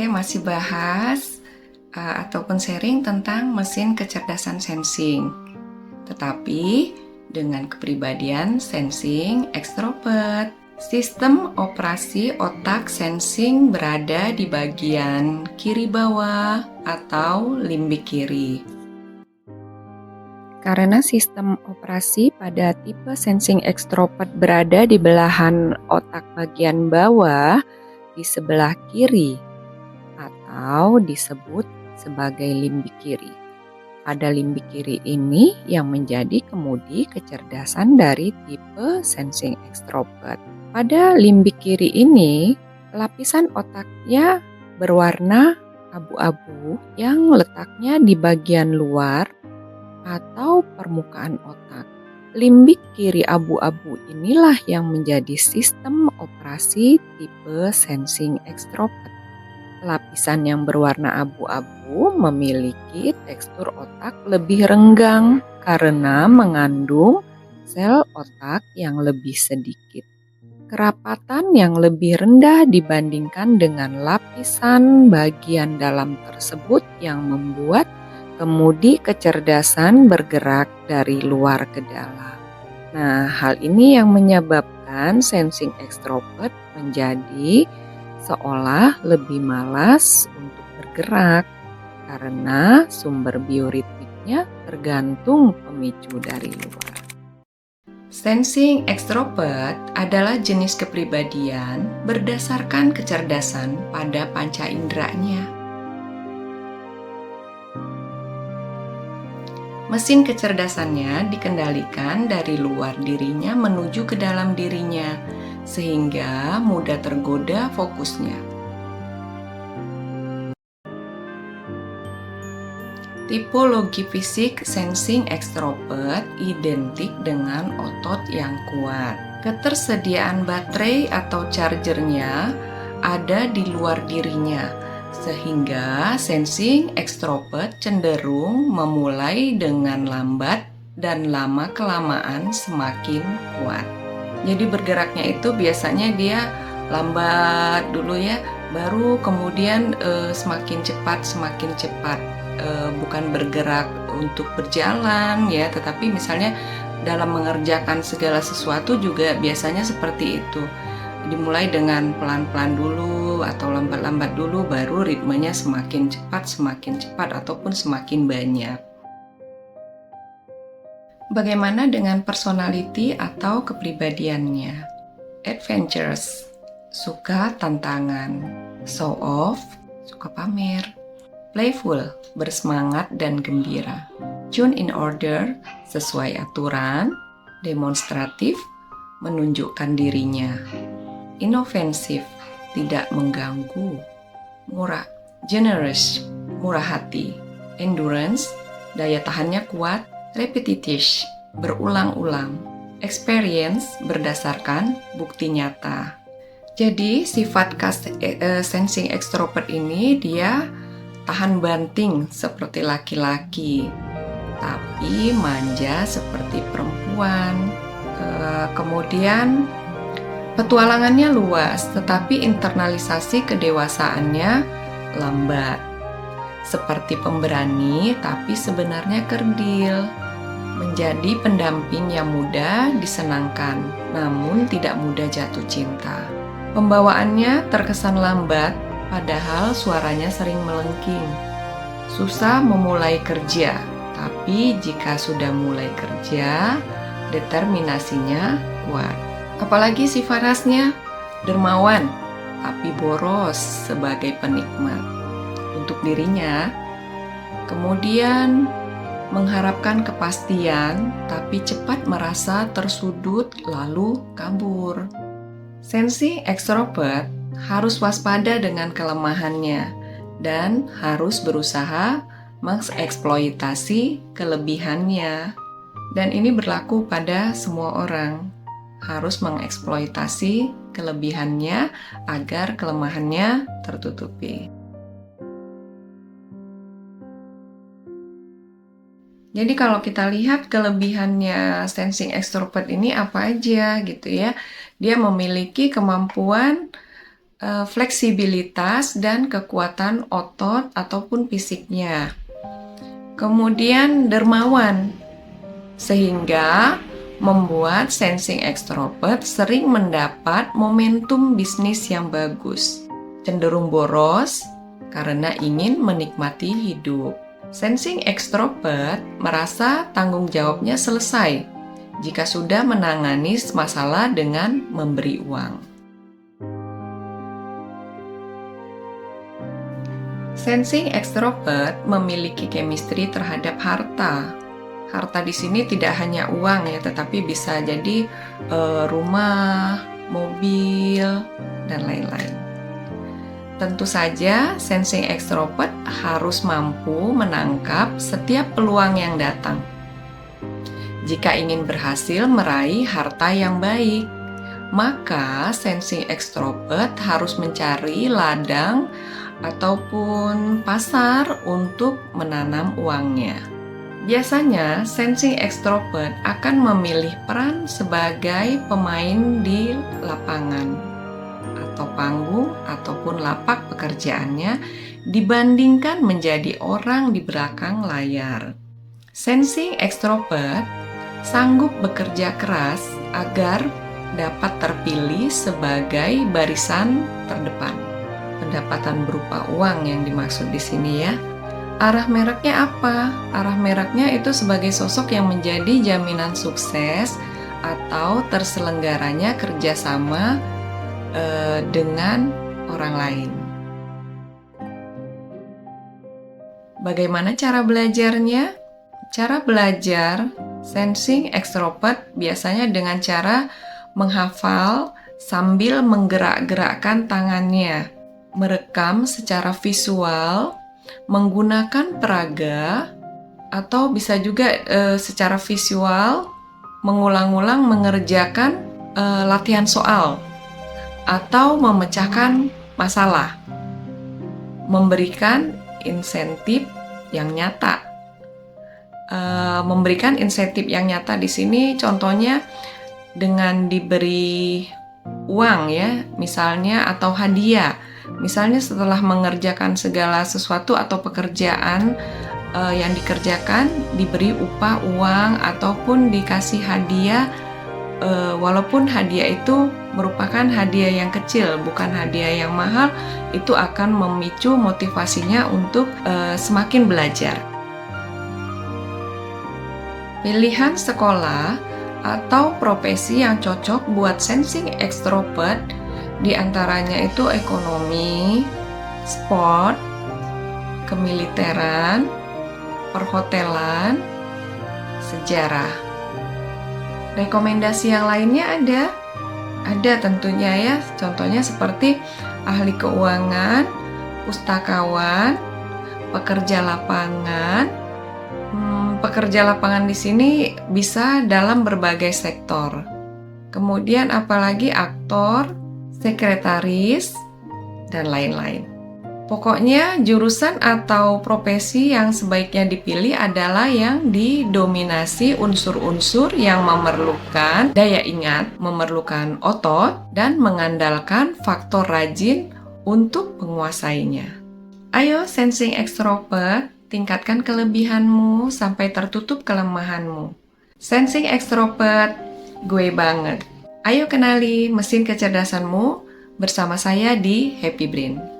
masih bahas ataupun sharing tentang mesin kecerdasan sensing. Tetapi dengan kepribadian sensing extrovert. Sistem operasi otak sensing berada di bagian kiri bawah atau limbik kiri. Karena sistem operasi pada tipe sensing extrovert berada di belahan otak bagian bawah di sebelah kiri atau disebut sebagai limbik kiri. Pada limbik kiri ini yang menjadi kemudi kecerdasan dari tipe sensing extrovert. Pada limbik kiri ini, lapisan otaknya berwarna abu-abu yang letaknya di bagian luar atau permukaan otak. Limbik kiri abu-abu inilah yang menjadi sistem operasi tipe sensing extrovert. Lapisan yang berwarna abu-abu memiliki tekstur otak lebih renggang karena mengandung sel otak yang lebih sedikit. Kerapatan yang lebih rendah dibandingkan dengan lapisan bagian dalam tersebut yang membuat kemudi kecerdasan bergerak dari luar ke dalam. Nah, hal ini yang menyebabkan sensing extrovert menjadi seolah lebih malas untuk bergerak karena sumber bioritmiknya tergantung pemicu dari luar. Sensing extrovert adalah jenis kepribadian berdasarkan kecerdasan pada panca inderanya. Mesin kecerdasannya dikendalikan dari luar dirinya menuju ke dalam dirinya, sehingga mudah tergoda fokusnya. Tipologi fisik sensing extrovert identik dengan otot yang kuat. Ketersediaan baterai atau chargernya ada di luar dirinya, sehingga sensing extrovert cenderung memulai dengan lambat dan lama-kelamaan semakin kuat. Jadi bergeraknya itu biasanya dia lambat dulu ya, baru kemudian semakin cepat. Bukan bergerak untuk berjalan ya, tetapi misalnya dalam mengerjakan segala sesuatu juga biasanya seperti itu. Dimulai dengan pelan-pelan dulu atau lambat-lambat dulu, baru ritmenya semakin cepat ataupun semakin banyak. Bagaimana dengan personality atau kepribadiannya? Adventurous, suka tantangan. Show off, suka pamer. Playful, bersemangat dan gembira. Tune in order, sesuai aturan. Demonstratif, menunjukkan dirinya. Inovatif, tidak mengganggu. Murah, generous, murah hati. Endurance, daya tahannya kuat. Repetitive, berulang-ulang. Experience, berdasarkan bukti nyata. Jadi sifat khas sensing extrovert ini dia tahan banting seperti laki-laki, tapi manja seperti perempuan. Kemudian petualangannya luas, tetapi internalisasi kedewasaannya lambat. Seperti pemberani, tapi sebenarnya kerdil. Menjadi pendamping yang mudah disenangkan, namun tidak mudah jatuh cinta. Pembawaannya terkesan lambat, padahal suaranya sering melengking. Susah memulai kerja, tapi jika sudah mulai kerja, determinasinya kuat. Apalagi sifat khasnya dermawan, tapi boros sebagai penikmat untuk dirinya. Kemudian mengharapkan kepastian, tapi cepat merasa tersudut lalu kabur. Sensing extrovert harus waspada dengan kelemahannya dan harus berusaha mengeksploitasi kelebihannya. Dan ini berlaku pada semua orang. Harus mengeksploitasi kelebihannya agar kelemahannya tertutupi. Jadi kalau kita lihat kelebihannya sensing extrovert ini apa aja gitu ya. Dia memiliki kemampuan fleksibilitas dan kekuatan otot ataupun fisiknya. Kemudian dermawan, sehingga membuat sensing extrovert sering mendapat momentum bisnis yang bagus. Cenderung boros karena ingin menikmati hidup. Sensing extrovert merasa tanggung jawabnya selesai jika sudah menangani masalah dengan memberi uang. Sensing extrovert memiliki chemistry terhadap harta. Harta di sini tidak hanya uang ya, tetapi bisa jadi rumah, mobil, dan lain-lain. Tentu saja, sensing extrovert harus mampu menangkap setiap peluang yang datang. Jika ingin berhasil meraih harta yang baik, maka sensing extrovert harus mencari ladang ataupun pasar untuk menanam uangnya. Biasanya, sensing extrovert akan memilih peran sebagai pemain di lapangan atau panggung ataupun lapak pekerjaannya dibandingkan menjadi orang di belakang layar. Sensing extrovert sanggup bekerja keras agar dapat terpilih sebagai barisan terdepan. Pendapatan berupa uang yang dimaksud di sini ya. Arah mereknya apa? Arah mereknya itu sebagai sosok yang menjadi jaminan sukses atau terselenggaranya kerjasama dengan orang lain. Bagaimana cara belajarnya? Cara belajar sensing extrovert biasanya dengan cara menghafal sambil menggerak-gerakkan tangannya, merekam secara visual, menggunakan peraga, atau bisa juga secara visual mengulang-ulang mengerjakan latihan soal atau memecahkan masalah, memberikan insentif yang nyata. Memberikan insentif yang nyata di sini contohnya dengan diberi uang ya, misalnya, atau hadiah. Misalnya setelah mengerjakan segala sesuatu atau pekerjaan yang dikerjakan, diberi upah uang ataupun dikasih hadiah, walaupun hadiah itu merupakan hadiah yang kecil, bukan hadiah yang mahal, itu akan memicu motivasinya untuk semakin belajar. Pilihan sekolah atau profesi yang cocok buat sensing extrovert diantaranya itu ekonomi, sport, kemiliteran, perhotelan, sejarah. Rekomendasi yang lainnya ada tentunya ya, contohnya seperti ahli keuangan, pustakawan, pekerja lapangan. Pekerja lapangan di sini bisa dalam berbagai sektor. Kemudian apalagi aktor, sekretaris, dan lain-lain. Pokoknya jurusan atau profesi yang sebaiknya dipilih adalah yang didominasi unsur-unsur yang memerlukan daya ingat, memerlukan otot, dan mengandalkan faktor rajin untuk menguasainya. Ayo sensing extrovert, tingkatkan kelebihanmu sampai tertutup kelemahanmu. Sensing extrovert, gue banget. Ayo kenali mesin kecerdasanmu bersama saya di Happy Brain.